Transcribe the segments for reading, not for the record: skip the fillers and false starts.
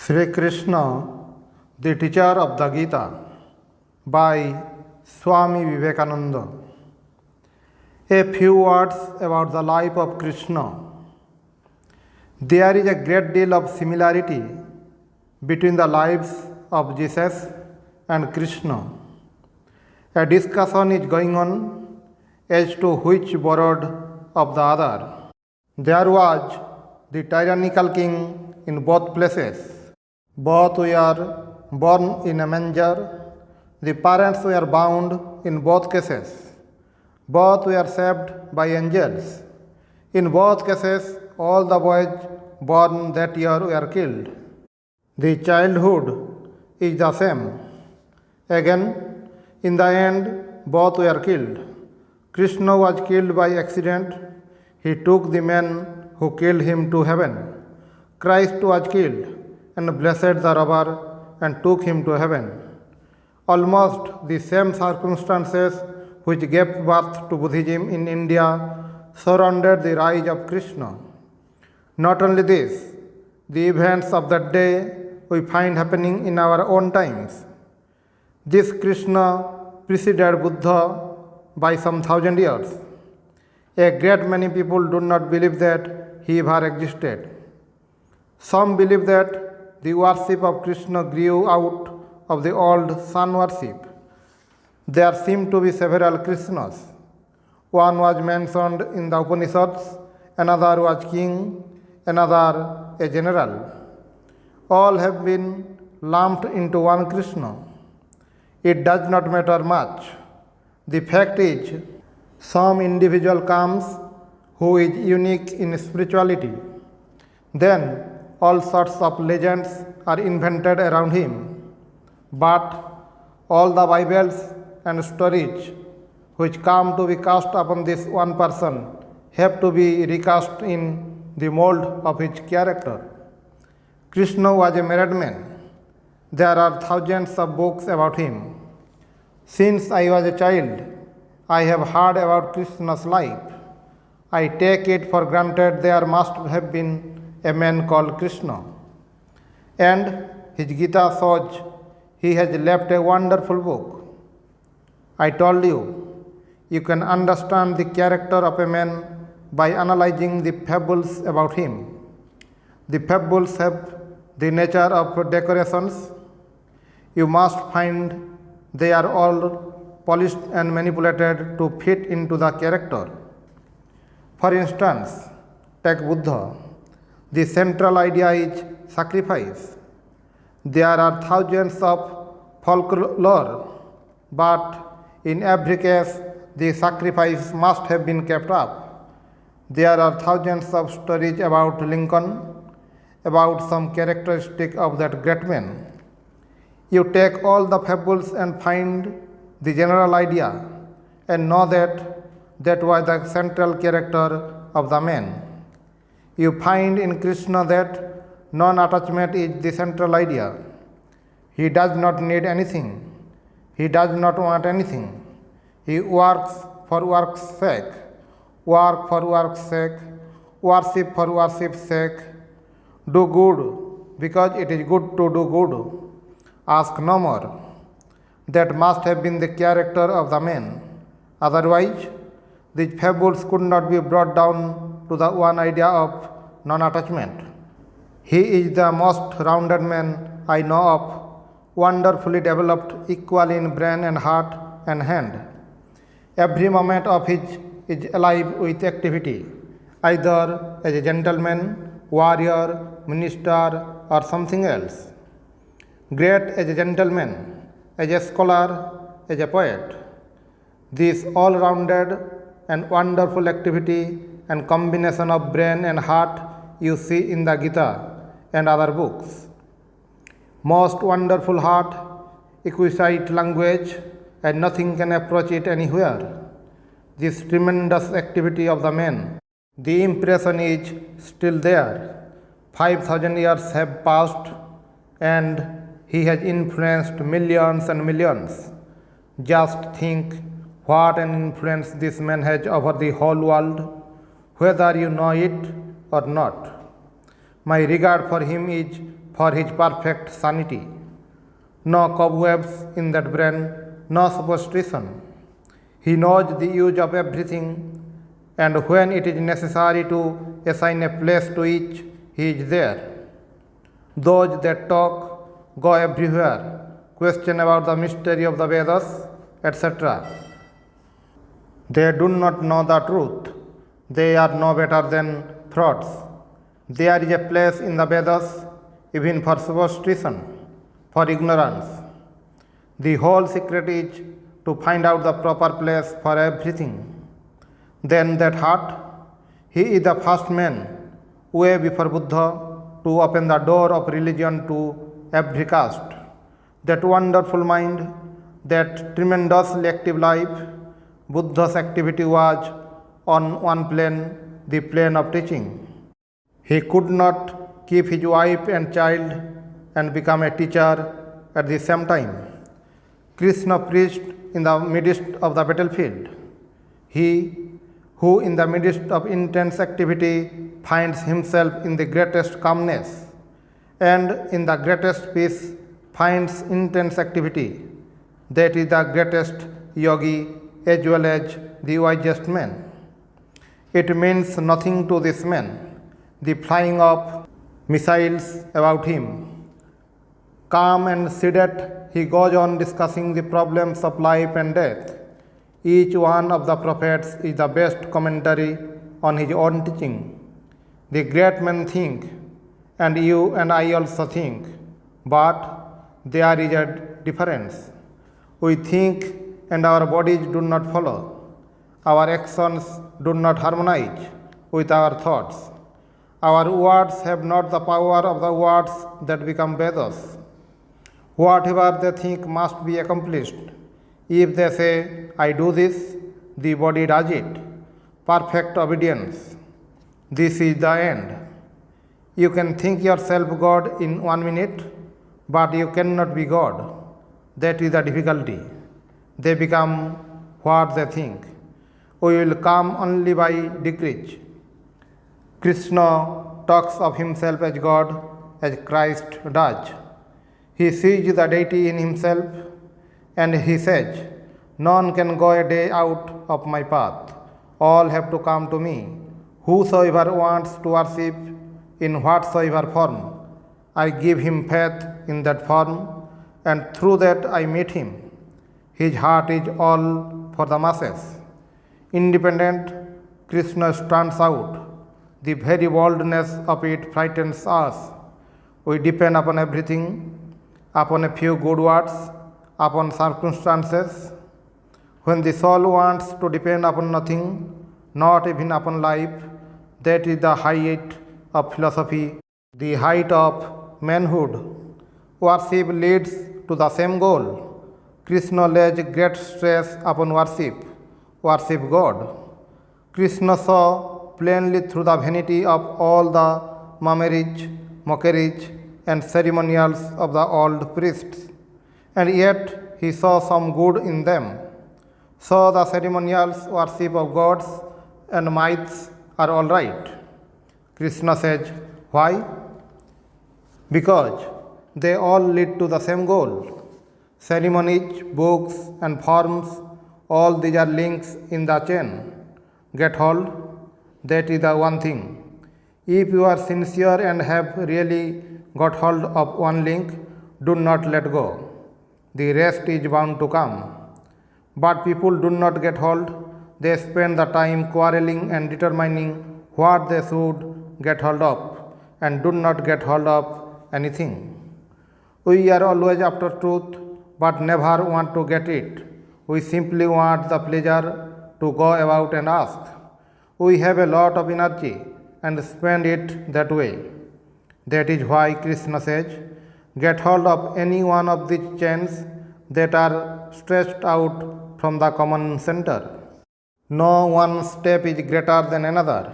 Sri Krishna, the teacher of the Gita, by Swami Vivekananda. A few words about the life of Krishna. There is a great deal of similarity between the lives of Jesus and Krishna. A discussion is going on as to which borrowed of the other. There was the tyrannical king in both places. Both were born in a manger. The parents were bound in both cases. Both were saved by angels. In both cases, all the boys born that year were killed. The childhood is the same. Again, in the end, both were killed. Krishna was killed by accident. He took the man who killed him to heaven. Christ was killed and blessed the robber and took him to heaven. Almost the same circumstances which gave birth to Buddhism in India surrounded the rise of Krishna. Not only this, the events of that day we find happening in our own times. This Krishna preceded Buddha by some 1,000 years. A great many people do not believe that he ever existed. Some believe that the worship of Krishna grew out of the old sun worship. There seem to be several Krishnas. One was mentioned in the Upanishads, another was king, another a general. All have been lumped into one Krishna. It does not matter much. The fact is, some individual comes who is unique in spirituality. Then all sorts of legends are invented around him. But all the Bibles and stories which come to be cast upon this one person have to be recast in the mold of his character. Krishna was a married man. There are thousands of books about him. Since I was a child, I have heard about Krishna's life. I take it for granted there must have been a man called Krishna. And his Gita shows he has left a wonderful book. I told you, you can understand the character of a man by analyzing the fables about him. The fables have the nature of decorations. You must find they are all polished and manipulated to fit into the character. For instance, take Buddha. The central idea is sacrifice. There are thousands of folklore, but in every case, the sacrifice must have been kept up. There are thousands of stories about Lincoln, about some characteristic of that great man. You take all the fables and find the general idea and know that that was the central character of the man. You find in Krishna that non-attachment is the central idea. He does not need anything. He does not want anything. He works for work's sake, work for work's sake, worship for worship's sake, do good because it is good to do good, ask no more. That must have been the character of the man. Otherwise, these fables could not be brought down to the one idea of non-attachment. He is the most rounded man I know of, wonderfully developed equally in brain and heart and hand. Every moment of his is alive with activity, either as a gentleman, warrior, minister, or something else. Great as a gentleman, as a scholar, as a poet. This all-rounded and wonderful activity and combination of brain and heart you see in the Gita and other books. Most wonderful heart, exquisite language, and nothing can approach it anywhere. This tremendous activity of the man, the impression is still there. 5,000 years have passed and he has influenced millions and millions. Just think what an influence this man has over the whole world, whether you know it or not. My regard for him is for his perfect sanity. No cobwebs in that brain, no superstition. He knows the use of everything, and when it is necessary to assign a place to each, he is there. Those that talk go everywhere, question about the mystery of the Vedas, etc. They do not know the truth. They are no better than frauds. There is a place in the Vedas even for superstition, for ignorance. The whole secret is to find out the proper place for everything. Then that heart, he is the first man, way before Buddha, to open the door of religion to every caste. That wonderful mind, that tremendously active life, Buddha's activity was on one plane, the plane of teaching. He could not keep his wife and child and become a teacher at the same time. Krishna preached in the midst of the battlefield. He who in the midst of intense activity finds himself in the greatest calmness, and in the greatest peace finds intense activity. That is the greatest yogi as well as the wisest man. It means nothing to this man, the flying of missiles about him. Calm and sedate, he goes on discussing the problems of life and death. Each one of the prophets is the best commentary on his own teaching. The great men think, and you and I also think, but there is a difference. We think and our bodies do not follow. Our actions do not harmonize with our thoughts. Our words have not the power of the words that become Vedas. Whatever they think must be accomplished. If they say, I do this, the body does it. Perfect obedience. This is the end. You can think yourself God in 1 minute, but you cannot be God. That is the difficulty. They become what they think. We will come only by degrees. Krishna talks of himself as God, as Christ does. He sees the deity in himself, and he says, none can go a day out of my path. All have to come to me. Whosoever wants to worship in whatsoever form, I give him faith in that form, and through that I meet him. His heart is all for the masses. Independent, Krishna stands out. The very boldness of it frightens us. We depend upon everything, upon a few good words, upon circumstances. When the soul wants to depend upon nothing, not even upon life, that is the height of philosophy, the height of manhood. Worship leads to the same goal. Krishna lays great stress upon worship. Worship God. Krishna saw plainly through the vanity of all the mockeries, and ceremonials of the old priests, and yet he saw some good in them. So the ceremonials, worship of gods and myths are all right. Krishna says, why? Because they all lead to the same goal. Ceremonies, books and forms, all these are links in the chain. Get hold, that is the one thing. If you are sincere and have really got hold of one link, do not let go. The rest is bound to come. But people do not get hold. They spend the time quarreling and determining what they should get hold of, and do not get hold of anything. We are always after truth, but never want to get it. We simply want the pleasure to go about and ask. We have a lot of energy and spend it that way. That is why Krishna says, get hold of any one of these chains that are stretched out from the common center. No one step is greater than another.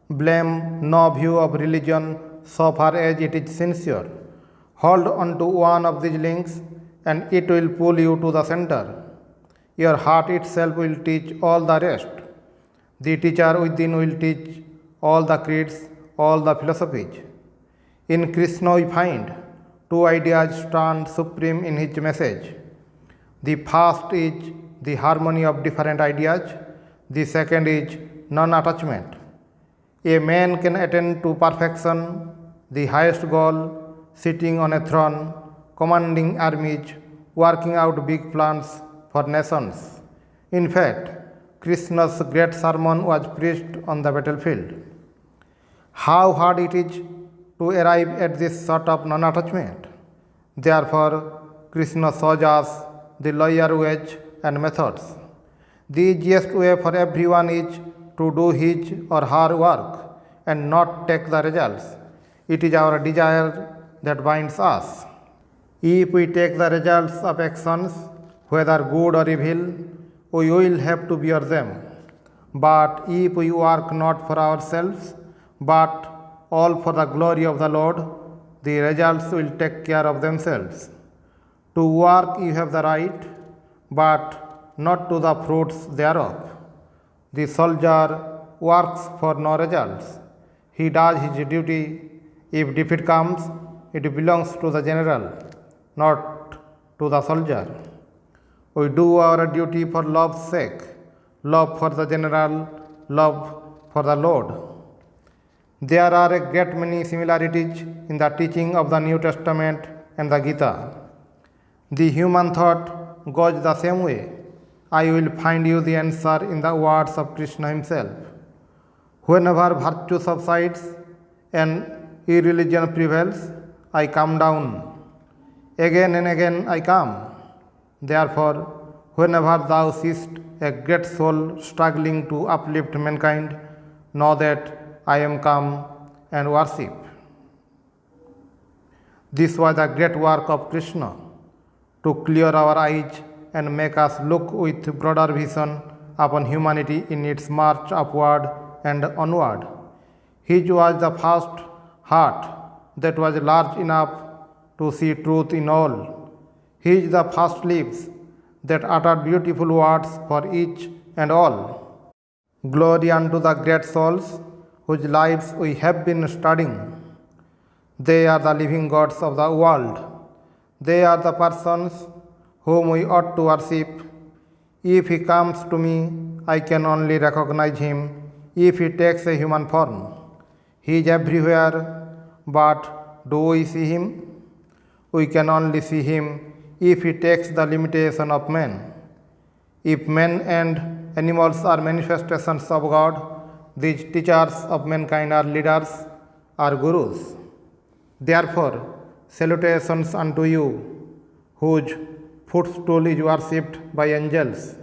Blame no view of religion so far as it is sincere. Hold on to one of these links and it will pull you to the center. Your heart itself will teach all the rest. The teacher within will teach all the creeds, all the philosophies. In Krishna we find two ideas stand supreme in his message. The first is the harmony of different ideas. The second is non-attachment. A man can attain to perfection, the highest goal, sitting on a throne, commanding armies, working out big plans for nations. In fact, Krishna's great sermon was preached on the battlefield. How hard it is to arrive at this sort of non-attachment. Therefore, Krishna shows us the lower ways and methods. The easiest way for everyone is to do his or her work and not take the results. It is our desire that binds us. If we take the results of actions, whether good or evil, we will have to bear them. But if we work not for ourselves, but all for the glory of the Lord, the results will take care of themselves. To work you have the right, but not to the fruits thereof. The soldier works for no results. He does his duty. If defeat comes, it belongs to the general, not to the soldier. We do our duty for love's sake, love for the general, love for the Lord. There are a great many similarities in the teaching of the New Testament and the Gita. The human thought goes the same way. I will find you the answer in the words of Krishna himself. Whenever virtue subsides and irreligion prevails, I come down. Again and again I come. Therefore, whenever thou seest a great soul struggling to uplift mankind, know that I am come and worship. This was the great work of Krishna, to clear our eyes and make us look with broader vision upon humanity in its march upward and onward. His was the first heart that was large enough to see truth in all. His the first lips that uttered beautiful words for each and all. Glory unto the great souls whose lives we have been studying. They are the living gods of the world. They are the persons whom we ought to worship. If he comes to me, I can only recognize him if he takes a human form. He is everywhere, but do we see him? We can only see him if he takes the limitation of man. If men and animals are manifestations of God, these teachers of mankind are leaders, are gurus. Therefore, salutations unto you, whose footstool is worshipped by angels.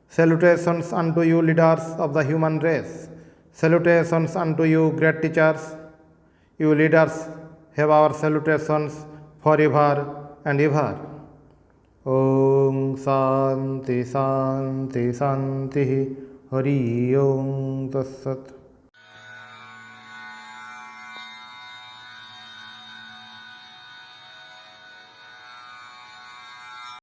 Salutations unto you, leaders of the human race. Salutations unto you, great teachers. You leaders have our salutations forever and ever. Om Shanti Shanti Shanti Hari Om Tat Sat.